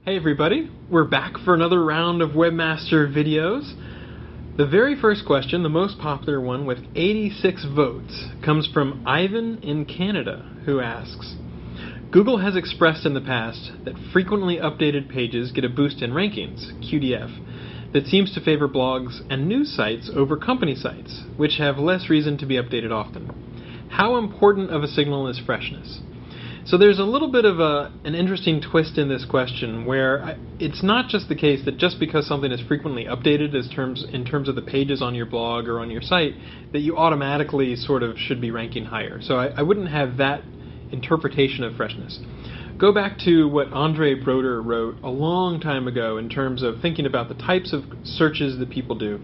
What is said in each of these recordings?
Hey everybody, we're back for another round of Webmaster videos. The very first question, the most popular one with 86 votes, comes from Ivan in Canada, who asks, Google has expressed in the past that frequently updated pages get a boost in rankings, QDF, that seems to favor blogs and news sites over company sites, which have less reason to be updated often. How important of a signal is freshness? So there's a little bit of an interesting twist in this question where it's not just the case that just because something is frequently updated in terms of the pages on your blog or on your site, that you automatically sort of should be ranking higher. So I wouldn't have that interpretation of freshness. Go back to what Andre Broder wrote a long time ago in terms of thinking about the types of searches that people do.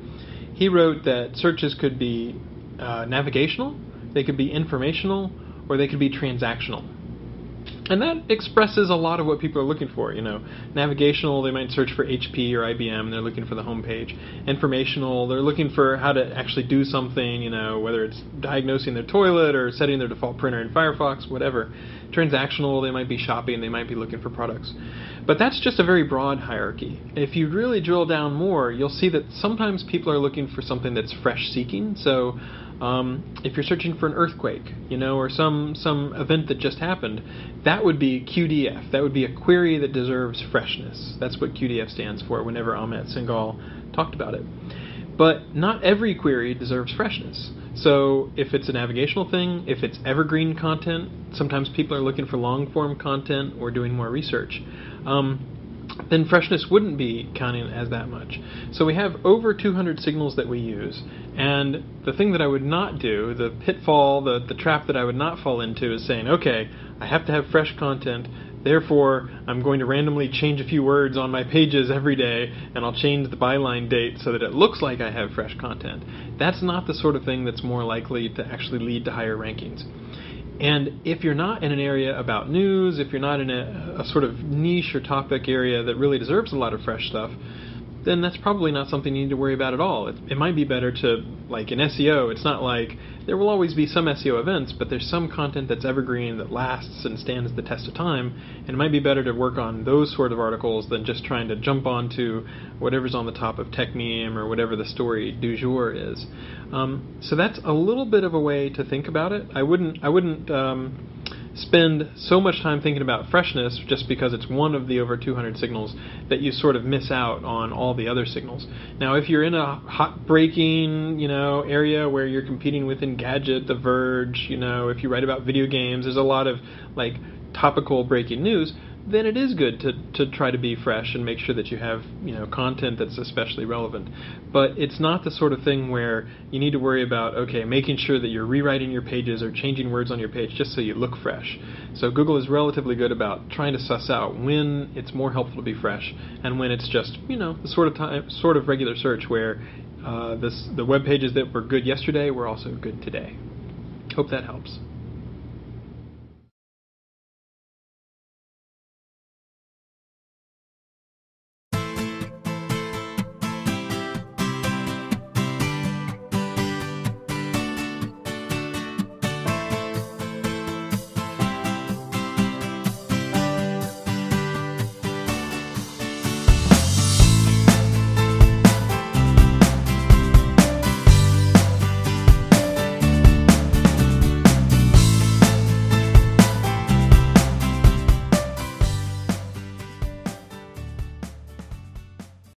He wrote that searches could be navigational, they could be informational, or they could be transactional. And that expresses a lot of what people are looking for. Navigational, they might search for HP or IBM, they're looking for the home page. Informational, they're looking for how to actually do something, whether it's diagnosing their toilet or setting their default printer in Firefox, whatever. Transactional, they might be shopping, they might be looking for products. But that's just a very broad hierarchy. If you really drill down more, you'll see that sometimes people are looking for something that's fresh seeking. So if you're searching for an earthquake, or some event that just happened, that would be QDF. That would be a query that deserves freshness. That's what QDF stands for whenever Amit Singhal talked about it. But not every query deserves freshness. So if it's a navigational thing, if it's evergreen content, sometimes people are looking for long-form content or doing more research. Then freshness wouldn't be counting as that much. So we have over 200 signals that we use, and the thing that I would not do, the pitfall, the trap that I would not fall into is saying, okay, I have to have fresh content, therefore I'm going to randomly change a few words on my pages every day, and I'll change the byline date so that it looks like I have fresh content. That's not the sort of thing that's more likely to actually lead to higher rankings. And if you're not in an area about news, if you're not in a sort of niche or topic area that really deserves a lot of fresh stuff, then that's probably not something you need to worry about at all. It might be better to, like in SEO, it's not like there will always be some SEO events, but there's some content that's evergreen, that lasts and stands the test of time, and it might be better to work on those sort of articles than just trying to jump onto whatever's on the top of TechMeme or whatever the story du jour is. So that's a little bit of a way to think about it. I wouldn't spend so much time thinking about freshness just because it's one of the over 200 signals that you sort of miss out on all the other signals. Now, if you're in a hot breaking, area where you're competing with Engadget, The Verge, if you write about video games, there's a lot of topical breaking news, then it is good to try to be fresh and make sure that you have content that's especially relevant. But it's not the sort of thing where you need to worry about making sure that you're rewriting your pages or changing words on your page just so you look fresh. So Google is relatively good about trying to suss out when it's more helpful to be fresh and when it's just the sort of regular search where the web pages that were good yesterday were also good today. Hope that helps.